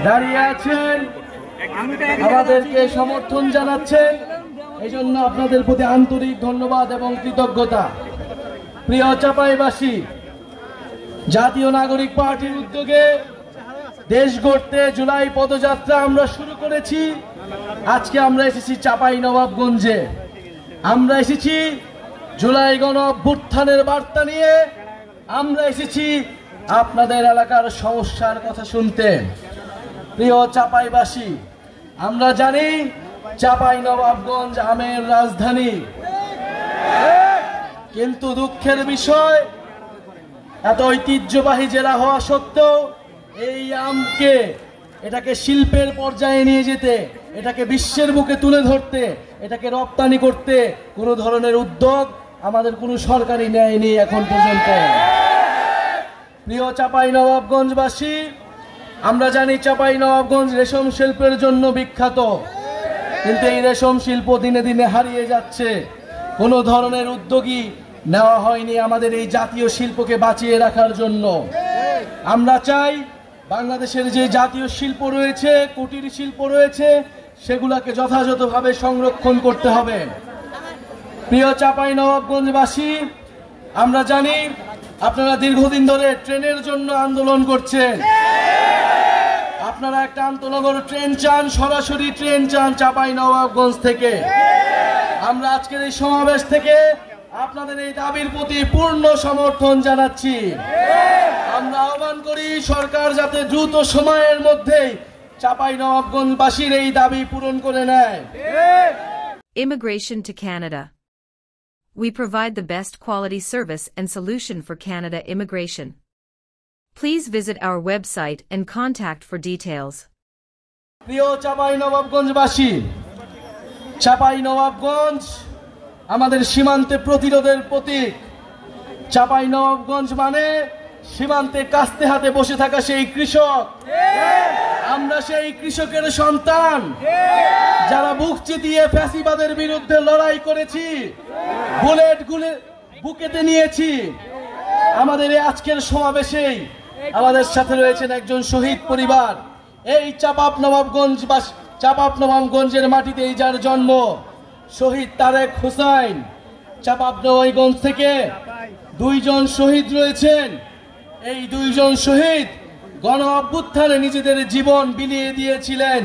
দাঁড়িয়ে আছেন, আমাদেরকে সমর্থন জানাচ্ছেন, এই জন্য আপনাদের প্রতি আন্তরিক ধন্যবাদ এবং কৃতজ্ঞতা। প্রিয় চাঁপাইবাসী, জাতীয় নাগরিক পার্টির উদ্যোগে দেশ গড়তে জুলাই পদযাত্রা আমরা শুরু করেছি। আজকে আমরা এসেছি চাঁপাইনবাবগঞ্জে। আমরা এসেছি জুলাই গণ অভ্যুত্থানের বার্তা নিয়ে। আমরা এসেছি আপনাদের এলাকার সমস্যার কথা শুনতে। প্রিয় চাঁপাইবাসী, আমরা জানি চাঁপাইনবাবগঞ্জ আমের রাজধানী, কিন্তু দুঃখের বিষয় এত ঐতিহ্যবাহী জেলা হওয়া সত্ত্বেও এই আমকে এটাকে শিল্পের পর্যায়ে নিয়ে যেতে, এটাকে বিশ্বের বুকে তুলে ধরতে, এটাকে রপ্তানি করতে কোনো ধরনের উদ্যোগ আমাদের কোনো সরকারি নেয়নি এখন পর্যন্ত। প্রিয় চাঁপাইনবাবগঞ্জবাসী, আমরা জানি চাঁপাইনবাবগঞ্জ রেশম শিল্পের জন্য বিখ্যাত, কিন্তু এই রেশম শিল্প দিনে দিনে হারিয়ে যাচ্ছে। কোনো ধরনের উদ্যোগই নেওয়া হয়নি আমাদের এই জাতীয় শিল্পকে বাঁচিয়ে রাখার জন্য। আমরা চাই বাংলাদেশের যে জাতীয় শিল্প রয়েছে, কুটির শিল্প রয়েছে, সেগুলোকে যথাযথভাবে সংরক্ষণ করতে হবে। প্রিয় চাঁপাইনবাবগঞ্জবাসী, আমরা জানি আপনারা দীর্ঘদিন ধরে ট্রেনের জন্য আন্দোলন করছেন। আপনারা একটা আন্তনগর ট্রেন চান, সরাসরি ট্রেন চান চাঁপাইনবাবগঞ্জ থেকে। আমরা আজকের এই সমাবেশ থেকে আপনাদের এই দাবির প্রতি পূর্ণ সমর্থন জানাচ্ছি। আমরা আহ্বান করি সরকার যাতে দ্রুত সময়ের মধ্যেই চাঁপাইনবাবগঞ্জবাসীর এই দাবি পূরণ করে নেয়। Immigration to Canada. We provide the best quality service and solution for Canada immigration. Please visit our website and contact for details. প্রিয় চাঁপাইনবাবগঞ্জবাসী, চাঁপাইনবাবগঞ্জ আমাদের সীমান্তে প্রতিরোধের প্রতীক। চাঁপাইনবাবগঞ্জ মানে সীমান্তে কাস্তে হাতে বসে থাকা সেই কৃষক। আমরা সেই কৃষকের সন্তান, যারা বুক চিতিয়ে ফ্যাসিবাদের বিরুদ্ধে লড়াই করেছি, বুলেট গুলে বুকেতে নিয়েছি। আমাদের এই আজকের সমাবেশেই আমাদের সাথে রয়েছেন একজন শহীদ পরিবার। এই চাঁপাইনবাবগঞ্জের মাটিতেই যার জন্ম, শহীদ তারেক হোসেন। চাঁপাইনবাবগঞ্জ থেকে দুইজন শহীদ রয়েছেন। এই দুইজন শহীদ গণ অভ্যুত্থানে নিজেদের জীবন বিলিয়ে দিয়েছিলেন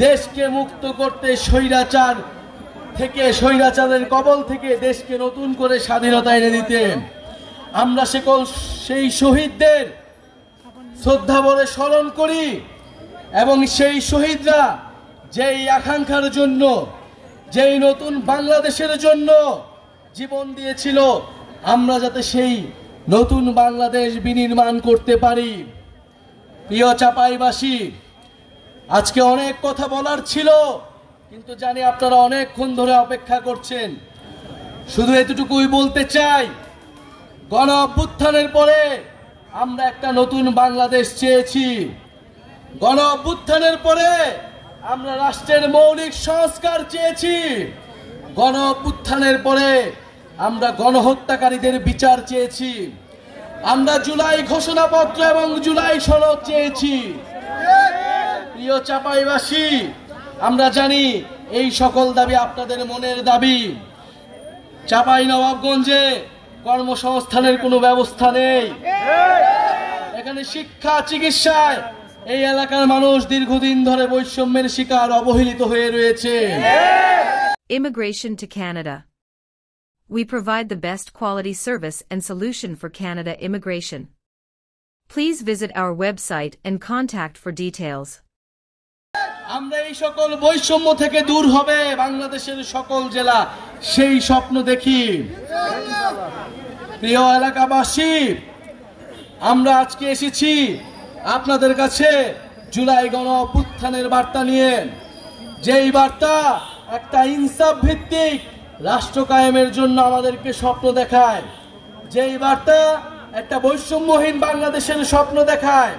দেশকে মুক্ত করতে, স্বৈরাচারের কবল থেকে দেশকে নতুন করে স্বাধীনতা এনে দিতে। আমরা সেই শহীদদের শ্রদ্ধা ভরে স্মরণ করি এবং সেই শহীদরা যেই আকাঙ্ক্ষার জন্য, যেই নতুন বাংলাদেশের জন্য জীবন দিয়েছিল, আমরা যাতে সেই নতুন বাংলাদেশ বিনির্মাণ করতে পারি। প্রিয় চাঁপাইবাসী, আজকে অনেক কথা বলার ছিল, কিন্তু জানি আপনারা অনেকক্ষণ ধরে অপেক্ষা করছেন। শুধু এতটুকুই বলতে চাই, গণ অভ্যুত্থানের পরে আমরা একটা নতুন বাংলাদেশ চেয়েছি। গণ অভ্যুত্থানের পরে আমরা রাষ্ট্রের মৌলিক সংস্কার চেয়েছি। গণ অভ্যুত্থানের পরে আমরা গণহত্যাকারীদের বিচার চেয়েছি। আমরা জুলাই ঘোষণাপত্র এবং জুলাই সনদ চেয়েছি। প্রিয় চাঁপাইবাসী, আমরা জানি এই সকল দাবি আপনাদের মনের দাবি। চাঁপাইনবাবগঞ্জে কর্মসংস্থানের কোনো ব্যবস্থা নেই। এখানে শিক্ষা, চিকিৎসায় এই এলাকার মানুষ দীর্ঘদিন ধরে বৈষম্যের শিকার, অবহেলিত হয়ে রয়েছে। Immigration to Canada. We provide the best quality service and solution for Canada immigration. Please visit our website and contact for details. আমরা এই সকল বৈষম্য থেকে দূর হবে বাংলাদেশের সকল জেলা, সেই স্বপ্ন দেখি। প্রিয় এলাকাবাসী, আমরা আজকে এসেছি আপনাদের কাছে জুলাই গণ অভ্যুত্থানের বার্তা নিয়ে। যেই বার্তা একটা ইনসাফ ভিত্তিক রাষ্ট্র কায়েমের জন্য আমাদেরকে স্বপ্ন দেখায়, যেই বার্তা একটা বৈষম্যহীন বাংলাদেশের স্বপ্ন দেখায়।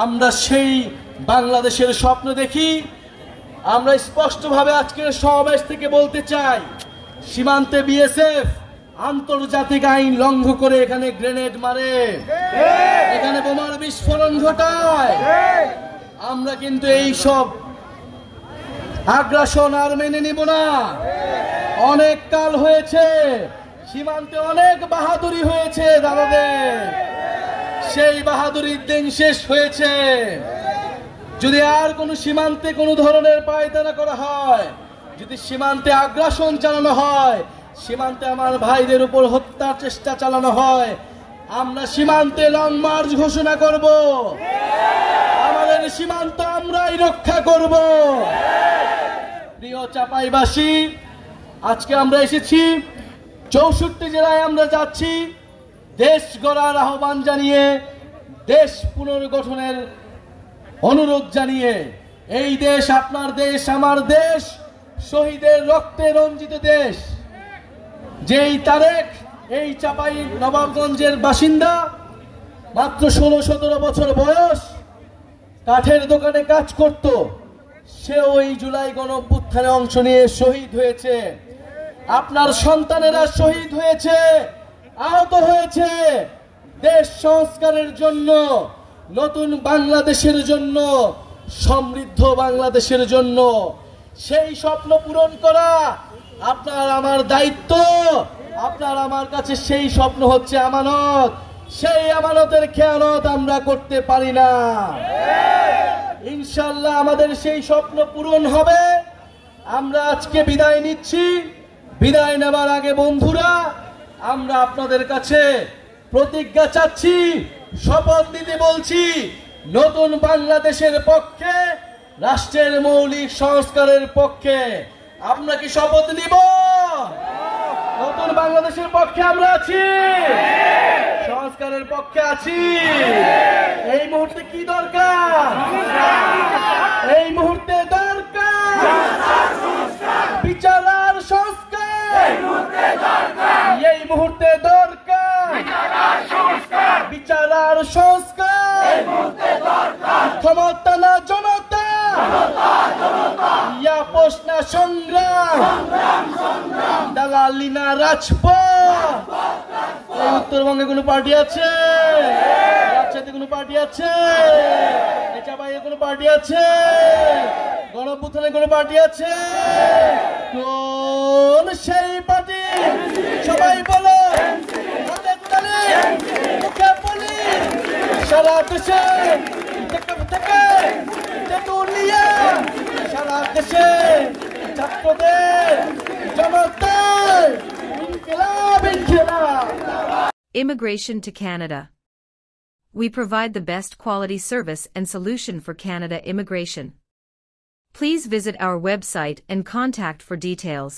আমরা সেই বাংলাদেশের স্বপ্ন দেখি। আমরা স্পষ্টভাবে আজকের সমাবেশ থেকে বলতে চাই, সীমান্তে বিএসএফ আন্তর্জাতিক আইন লঙ্ঘন করে এখানে গ্রেনেড মারে, এখানে বোমার বিস্ফোরণ ঘটায়। আমরা কিন্তু এই সব আগ্রাসন আর মেনে নিব না। অনেক কাল হয়েছে, সীমান্তে অনেক বাহাদুরি হয়েছে দাদাদের, সেই বাহাদুরির দিন শেষ হয়েছে। যদি আর কোনো সীমান্তে কোনো ধরনের পায়তারা করা হয়, যদি সীমান্তে আগ্রাসন চালানো হয়, সীমান্তে আমার ভাইদের উপর হত্যার চেষ্টা চালানো হয়, আমরা সীমান্তে লং মার্চ ঘোষণা করব। আমাদের সীমান্ত আমরাই রক্ষা করব। প্রিয় চাঁপাইবাসী, আজকে আমরা এসেছি 64 জেলায় আমরা যাচ্ছি দেশ গড়ার আহ্বান জানিয়ে, দেশ পুনর্গঠনের অনুরোধ জানিয়ে। এই দেশ আপনার দেশ, আমার দেশ, শহীদের রক্তে রঞ্জিত দেশ। যেই তারেক এই চাপাই নবাবগঞ্জের বাসিন্দা, মাত্র 16-17 বছর বয়স, কাঠের দোকানে কাজ করত, সেও এই জুলাই গণঅভ্যুত্থানে অংশ নিয়ে শহীদ হয়েছে। আপনার সন্তানেরা শহীদ হয়েছে, আহত হয়েছে দেশ সংস্কারের জন্য, নতুন বাংলাদেশের জন্য, সমৃদ্ধ বাংলাদেশের জন্য। সেই স্বপ্ন পূরণ করা আপনার আমার দায়িত্ব। আপনার আমার কাছে সেই স্বপ্ন হচ্ছে আমানত। সেই আমানতের খেয়ানত আমরা করতে পারি না। ইনশাআল্লাহ আমাদের সেই স্বপ্ন পূরণ হবে। আমরা আজকে বিদায় নিচ্ছি। বিদায় নেবার আগে বন্ধুরা, আমরা আপনাদের কাছে প্রতিজ্ঞা চাচ্ছি, শপথ দিতে বলছি, নতুন বাংলাদেশের পক্ষে, রাষ্ট্রের মৌলিক সংস্কারের পক্ষে। আমরা কি শপথ নিব? নতুন বাংলাদেশের পক্ষে আমরা আছি, সংস্কারের পক্ষে আছি। এই মুহূর্তে কি দরকার? এই মুহূর্তে দরকার বিচার আর সংস্কার। এই মুহূর্তে দরকার বিচার আর সংস্কার। ক্ষমতা না জনতা, আপোষ না সংগ্রাম, দালালি না রাজপথ। এই উত্তরবঙ্গে কোনো পার্টি আছে? রাজশাহীতে কোনো পার্টি আছে? চাঁপাইয়ে কোনো পার্টি আছে? গণঅভ্যুত্থানে কোনো পার্টি আছে? কোন সেই পার্টি? সবাই বলো, হাতের তালি, মুখে বলি। সারা দেশে থেকে তেতুলিয়া, সারা দেশে ছাত্রদের, জনতার ইনকিলাব, ইনকিলাব। Immigration to Canada. We provide the best quality service and solution for Canada immigration. Please visit our website and contact for details.